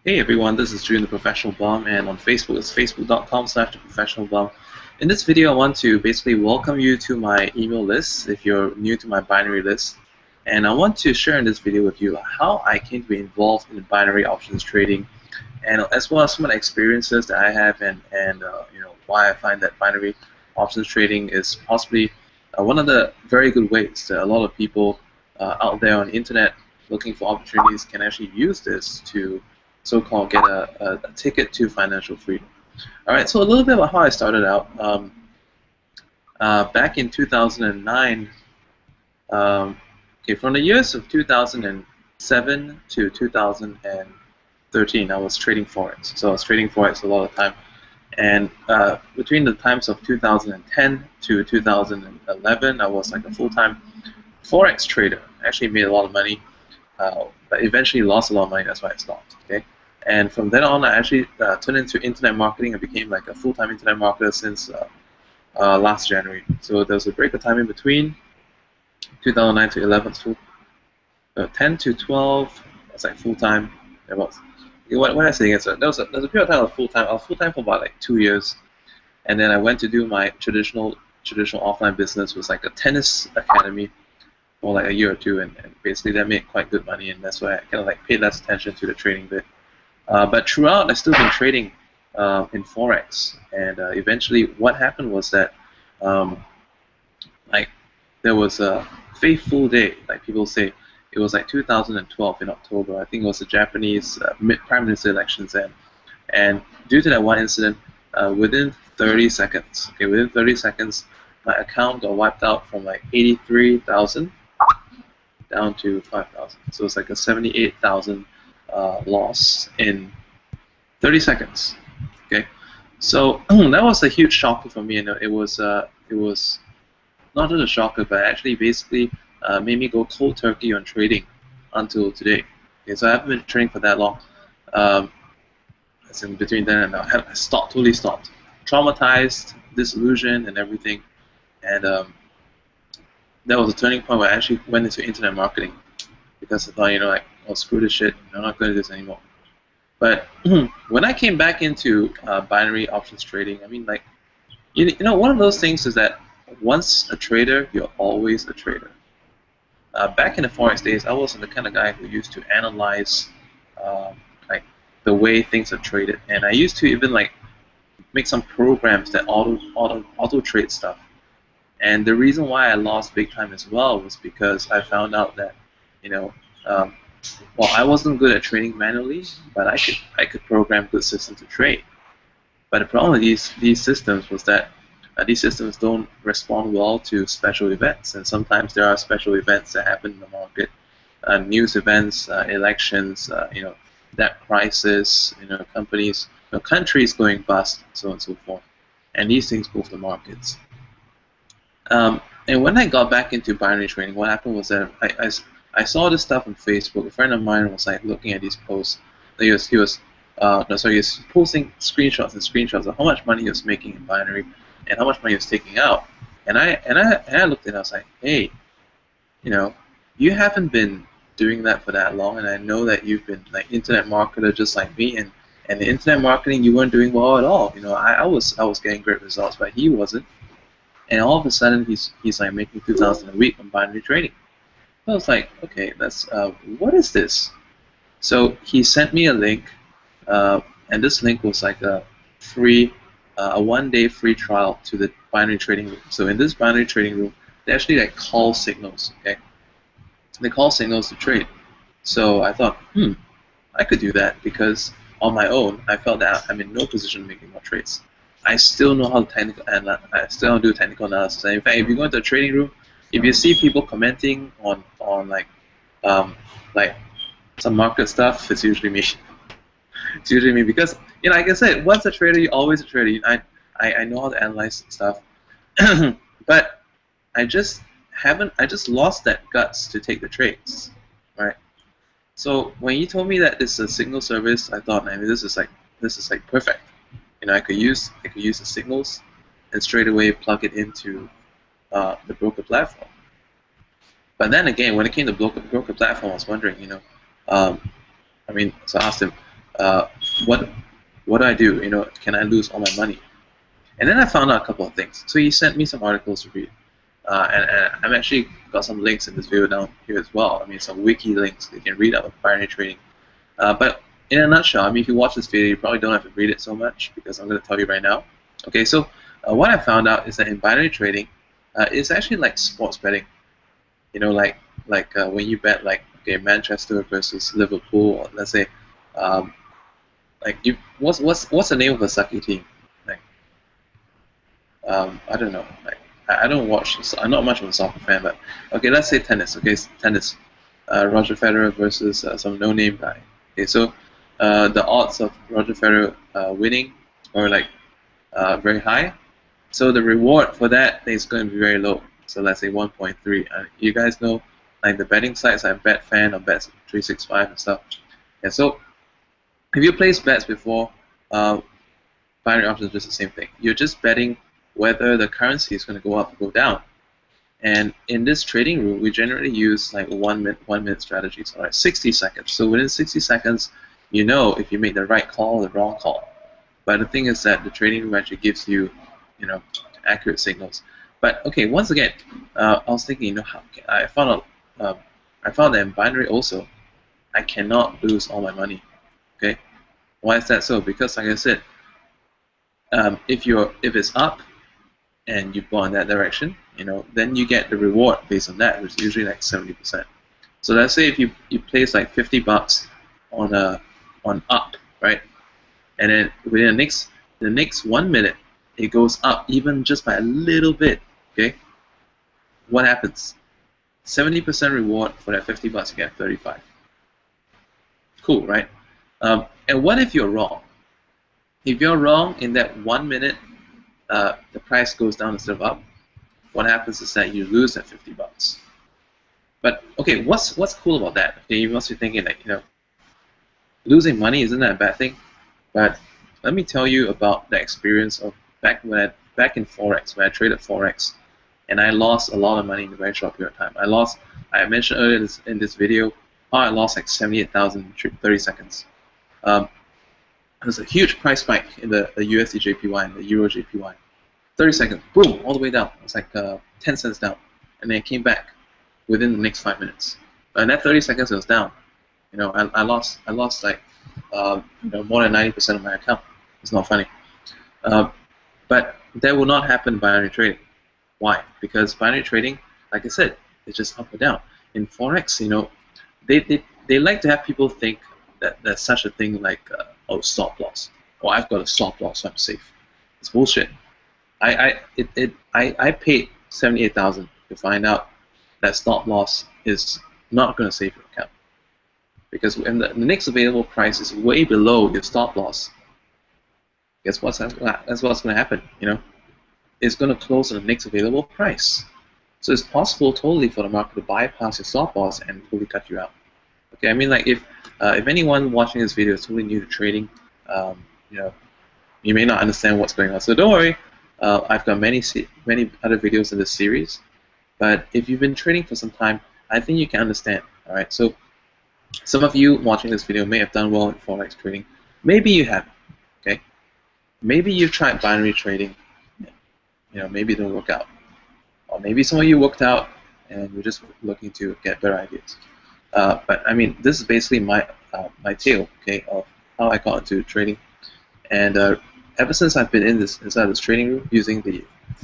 Hey everyone, this is June the Professional Bum, and on Facebook it's facebook.com/theprofessionalbum. In this video, I want to basically welcome you to my email list if you're new to my binary list. And I want to share in this video with you how I came to be involved in binary options trading, and as well as some of the experiences that I have, and why I find that binary options trading is possibly one of the very good ways that a lot of people out there on the internet looking for opportunities can actually use this to so-called get a ticket to financial freedom. All right, so a little bit about how I started out. Back in 2009, okay, from the years of 2007 to 2013, I was trading forex. So I was trading forex a lot of time, and between the times of 2010 to 2011, I was like a full-time forex trader. I actually made a lot of money, but eventually lost a lot of money. That's why I stopped. Okay, and from then on, I actually turned into internet marketing. I became like a full-time internet marketer since last January. So there was a break of time in between 2009 to 11, so 10 to 12. That's like full-time. It was. What I say is there was a period of time I was full-time. I was full-time for about like 2 years, and then I went to do my traditional offline business. It was like a tennis academy for like a year or two, and basically that made quite good money, and that's why I kind of like paid less attention to the trading bit. But throughout, I've still been trading in forex, and eventually, what happened was that like there was a fateful day, like people say. It was like 2012 in October. I think it was the Japanese prime minister elections, and due to that one incident, within 30 seconds, okay, within 30 seconds, my account got wiped out from like 83,000 down to 5,000. So it's like a 78,000 loss in 30 seconds. Okay, so that was a huge shocker for me, and it was not just a shocker, but actually basically made me go cold turkey on trading until today. Okay, so I haven't been trading for that long. As in between then and now, I stopped, totally stopped, traumatized, disillusioned, and everything, and that was a turning point where I actually went into internet marketing because I thought, like, oh, screw this shit, I'm not going to do this anymore. But when I came back into binary options trading, I mean, like, one of those things is that once a trader, you're always a trader. Back in the forex days, I wasn't the kind of guy who used to analyze like the way things are traded, and I used to even like make some programs that auto trade stuff. And the reason why I lost big time as well was because I found out that, you know, um, well, I wasn't good at trading manually, but I could program good systems to trade. But the problem with these systems was that these systems don't respond well to special events, and sometimes there are special events that happen in the market, news events, elections, debt crisis, companies, countries going bust, so on and so forth, and these things move the markets. And when I got back into binary trading, what happened was that I saw this stuff on Facebook. A friend of mine was like looking at these posts. He was posting screenshots and screenshots of how much money he was making in binary and how much money he was taking out. And I looked at it and I was like, hey, you haven't been doing that for that long, and I know that you've been like internet marketer just like me, and the internet marketing you weren't doing well at all. I was getting great results, but he wasn't. And all of a sudden he's like making 2,000 a week on binary trading. I was like, okay, that's what is this? So he sent me a link, and this link was like a free, a 1-day free trial to the binary trading room. So in this binary trading room, they actually like call signals. Okay, they call signals to trade. So I thought, I could do that because on my own, I felt that I'm in no position to make more trades. I still know how to I still don't do technical analysis. And in fact, if you go into a trading room, if you see people commenting on like some market stuff, it's usually me. It's usually me because like I said, once a trader, you're always a trader. I know how to analyze stuff, but I just lost that guts to take the trades, right? So when you told me that it's a signal service, I thought, man, this is like perfect. I could use the signals and straight away plug it into the broker platform. But then again, when it came to broker platform, I was wondering, so I asked him, uh, what do I do? Can I lose all my money? And then I found out a couple of things. So he sent me some articles to read, and I've actually got some links in this video down here as well. I mean, some wiki links that you can read about binary trading. But in a nutshell, I mean, if you watch this video, you probably don't have to read it so much because I'm going to tell you right now. Okay, so what I found out is that in binary trading, it's actually like sports betting. Like when you bet like Manchester versus Liverpool, or let's say, what's the name of a sucky team? Like, I don't know. Like, I don't watch. I'm not much of a soccer fan, but okay, let's say tennis. Okay, tennis. Roger Federer versus some no-name guy. Okay, so the odds of Roger Federer winning are like very high. So the reward for that is going to be very low. So let's say 1.3. You guys know, like the betting sites like Betfan or Bet365 and stuff. And so if you place bets before, binary options is just the same thing. You're just betting whether the currency is going to go up or go down. And in this trading room, we generally use like one minute strategies, all right, 60 seconds. So within 60 seconds, you know if you make the right call or the wrong call. But the thing is that the trading room actually gives you, accurate signals. But okay, once again, I was thinking, I found that in binary also, I cannot lose all my money. Okay, why is that so? Because like I said, if it's up and you go in that direction, then you get the reward based on that, which is usually like 70%. So let's say if you place like $50 on up, right, and then within the next 1 minute it goes up even just by a little bit. Okay, what happens? 70% reward for that $50, you get 35. Cool, right? And what if you're wrong? If you're wrong in that 1 minute, the price goes down instead of up. What happens is that you lose that $50. But okay, what's cool about that? Okay, you must be thinking like, losing money isn't that a bad thing? But let me tell you about the experience of back in Forex, when I traded Forex, and I lost a lot of money in a very short period of time. I mentioned earlier in this video how I lost like 78,000 in 30 seconds. There's a huge price spike in the USD JPY and the Euro JPY. 30 seconds, boom, all the way down. It's like 10 cents down, and then it came back within the next 5 minutes. And that 30 seconds it was down. I lost like more than 90% of my account. It's not funny. But that will not happen in binary trading. Why? Because binary trading, like I said, it's just up or down. In Forex, they like to have people think that there's such a thing like stop loss. Or I've got a stop loss, so I'm safe. It's bullshit. I paid 78,000 to find out that stop loss is not going to save your account, because when the next available price is way below your stop loss, guess what's going to happen? It's going to close on the next available price. So it's possible totally for the market to bypass your stop loss and totally cut you out. Okay, I mean, like if anyone watching this video is totally new to trading, you may not understand what's going on. So don't worry. I've got many other videos in this series, but if you've been trading for some time, I think you can understand. All right. So some of you watching this video may have done well in Forex trading. Maybe you haven't. Okay. Maybe you've tried binary trading. Maybe it didn't work out, or maybe some of you worked out and you're just looking to get better ideas. But I mean, this is basically my tale, okay, of how I got into trading, and ever since I've been inside this trading room using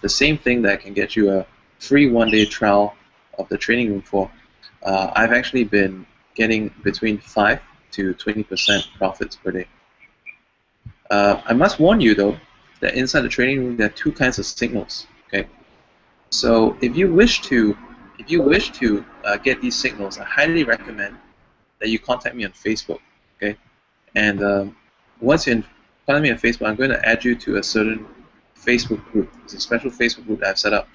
the same thing that can get you a free 1-day trial of the trading room for, I've actually been getting between 5 to 20% profits per day. I must warn you though that inside the trading room there are two kinds of signals. Okay, so if you wish to get these signals, I highly recommend that you contact me on Facebook. Okay, and once you contact me on Facebook, I'm going to add you to a certain Facebook group. It's a special Facebook group that I've set up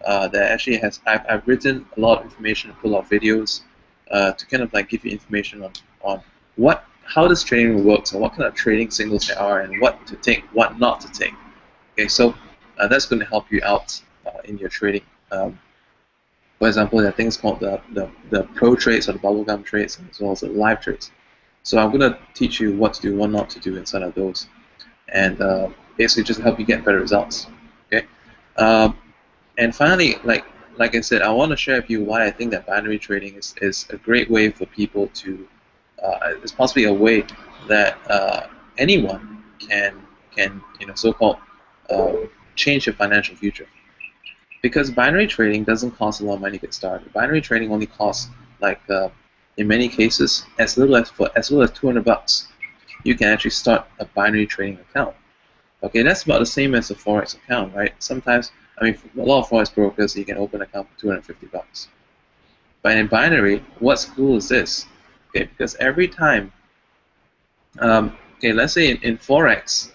that actually has I've written a lot of information, put a lot of videos to kind of like give you information on how this trading room works and what kind of trading signals there are and what to take, what not to take. Okay, so that's going to help you out in your trading. For example, there are things called the pro trades or the bubblegum trades, as well as the live trades. So I'm gonna teach you what to do, what not to do inside of those, and basically just help you get better results. Okay. And finally, like I said, I want to share with you why I think that binary trading is a great way for people to. It's possibly a way that anyone can so-called change your financial future. Because binary trading doesn't cost a lot of money to get started. Binary trading only costs in many cases as little as $200. You can actually start a binary trading account. Okay, that's about the same as a forex account, right? Sometimes, I mean, for a lot of forex brokers, you can open an account for $250. But in binary, what's cool is this? Okay, because every time, okay, let's say in forex,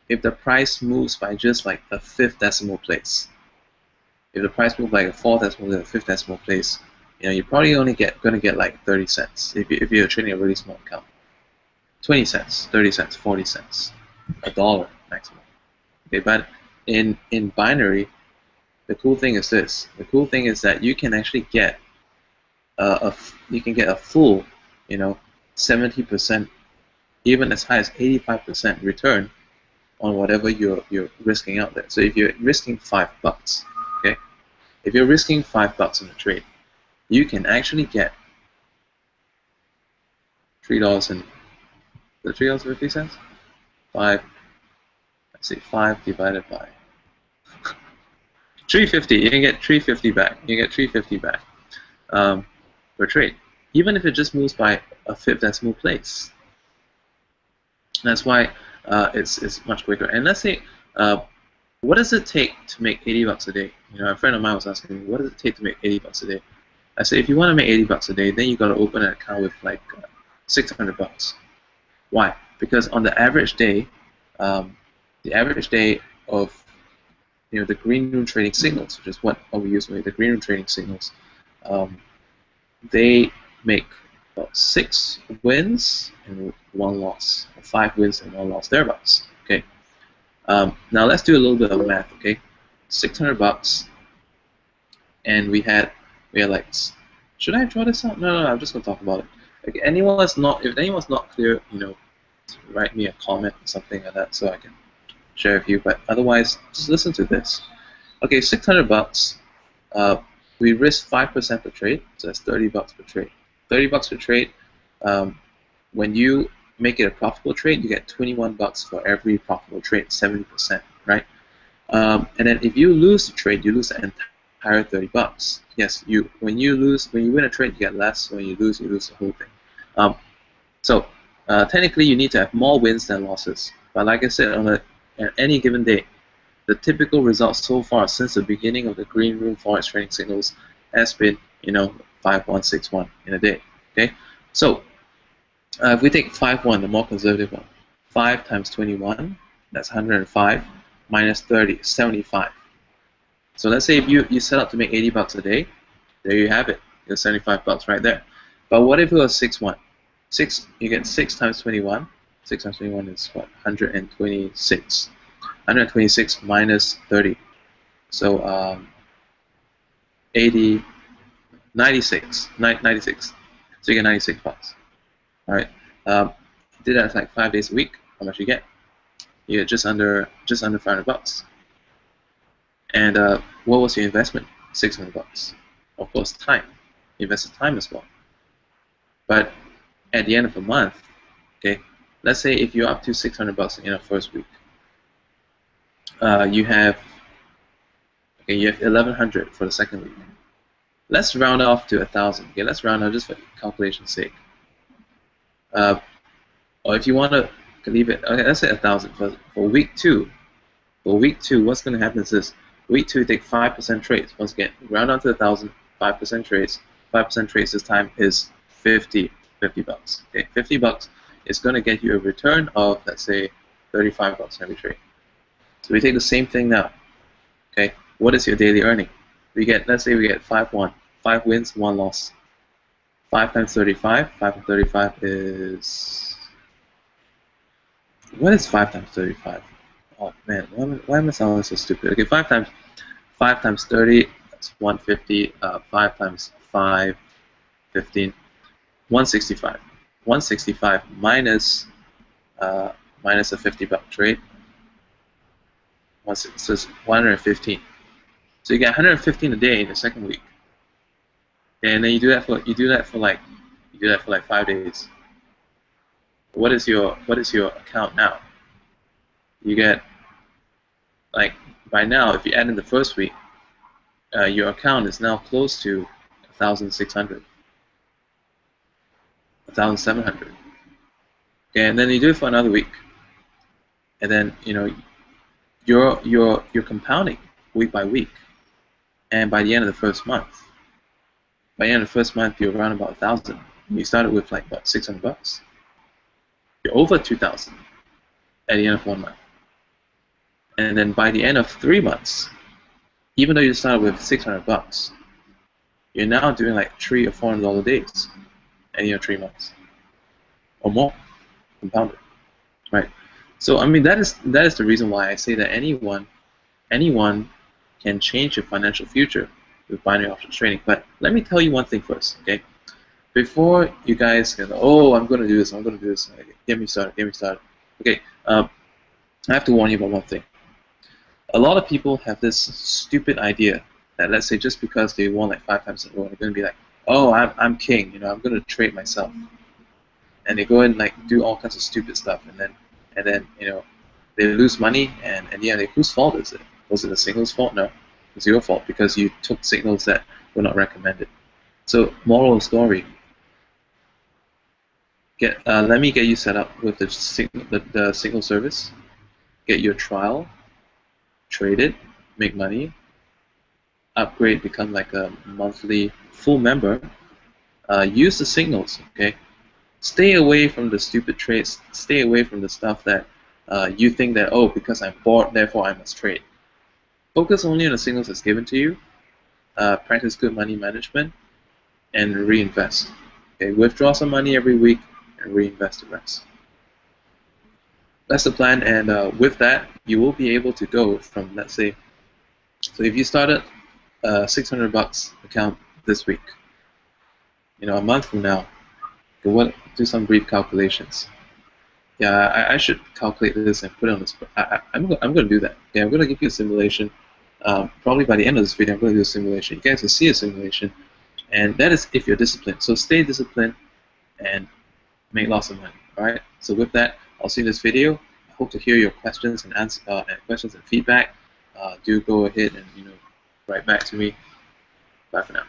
if the price moves by just like the 5th decimal place, if the price moves like a 4th decimal place, a 5th decimal place, you're probably only gonna get like 30 cents if you're trading a really small account. 20 cents, 30 cents, 40 cents, $1 maximum. Okay, but in binary, the cool thing is this. The cool thing is that you can actually get a full, 70%, even as high as 85% return on whatever you're risking out there. So if you're risking $5, okay, if you're risking $5 in a trade, you can actually get $3.50. 5 divided by 350. You can get 350 back. You get 350 back per trade, even if it just moves by a 5th decimal place. That's why it's much quicker. And let's say, what does it take to make $80 a day? A friend of mine was asking me, what does it take to make $80 a day? I said, if you want to make $80 a day, then you got to open an account with like $600. Why? Because on the average day, of the green room trading signals, which is what we use with the green room trading signals, they make about 6 wins and 1 loss, or 5 wins and 1 loss, thereabouts. Okay. Now let's do a little bit of math. Okay, $600, and we had like, should I draw this out? No, I'm just gonna talk about it. Like, if anyone's not clear, write me a comment or something like that so I can share with you. But otherwise, just listen to this. Okay, $600. We risk 5% per trade, so that's $30 per trade. $30 per trade. When you make it a profitable trade, you get $21 for every profitable trade, 70%, right? And then if you lose the trade, you lose the entire $30. Yes, when you win a trade, you get less. When you lose the whole thing. So technically, you need to have more wins than losses. But like I said, on any given day, the typical results so far since the beginning of the green room forex trading signals has been, 5-1-6-1 in a day. Okay, so if we take 5-1, the more conservative one, 5 times 21, that's 105, minus 30, 75. So let's say if you set out to make $80 a day, there you have it. Your $75 right there. But what if it was 6-1? You get 6 times 21. 6 times 21 is what? 126. 126 minus 30. So 96. So you get $96. All right. Did that like 5 days a week. How much you get? You get just under $500. And what was your investment? $600. Of course, time. You invested time as well. But at the end of the month, okay, let's say if you're up to $600 in the first week, you have $1,100 for the second week. Let's round off to 1,000. Okay, let's round off just for calculation's sake. Or if you want to leave it, okay, let's say 1,000 for week 2. For week 2, what's going to happen is this: week 2, take 5% trades. Once again, round down to 1,000, 5% trades. 5% trades this time is $50. Okay, $50 is going to get you a return of, let's say, $35 every trade. So we take the same thing now. Okay, what is your daily earning? Let's say we get 5-1, 5 wins, 1 loss. 5 times 35. 5 times 35 is, what is 5 times 35? Oh man, why am I sounding so stupid? Okay, 5 times 30, that's 150. 5 times 5, 15, 165. 165 minus minus a $50 trade. So it's 115. So you get 115 a day in the second week, and then you do that for like 5 days. What is your account now? You get, like, by now, if you add in the first week, your account is now close to 1,600, 1,700. Okay, and then you do it for another week, and then you're compounding week by week, and by the end of the first month, you're around about 1,000. You started with like what, $600. You're over 2,000 at the end of 1 month, and then by the end of 3 months, even though you started with $600, you're now doing like $300 or $400 days at 3 months or more, compounded, right? So I mean that is the reason why I say that anyone can change your financial future with binary options trading. But let me tell you one thing first, okay? Before you guys go, oh, I'm going to do this, get me started. Okay, I have to warn you about one thing. A lot of people have this stupid idea that, let's say, just because they won like 5 times in a row, they're going to be like, oh, I'm king, I'm going to trade myself. And they go and like do all kinds of stupid stuff, and then they lose money, and yeah, whose fault is it? Was it the signal's fault? No, it's your fault because you took signals that were not recommended. So, moral of the story: let me get you set up with the signal service. Get your trial, trade it, make money, upgrade, become like a monthly full member. Use the signals, okay? Stay away from the stupid trades. Stay away from the stuff that you think that, oh, because I'm bored, therefore I must trade. Focus only on the signals that's given to you. Practice good money management, and reinvest. Okay, withdraw some money every week and reinvest the rest. That's the plan, and with that, you will be able to go from, let's say, so if you started a $600 account this week, a month from now, do some brief calculations. Yeah, I should calculate this and put it on this. I'm going to do that. Okay, I'm going to give you a simulation. Probably by the end of this video, I'm going to do a simulation. You guys will see a simulation, and that is if you're disciplined. So stay disciplined and make lots of money. All right. So with that, I'll see you in this video. I hope to hear your questions and questions and feedback. Do go ahead and write back to me. Bye for now.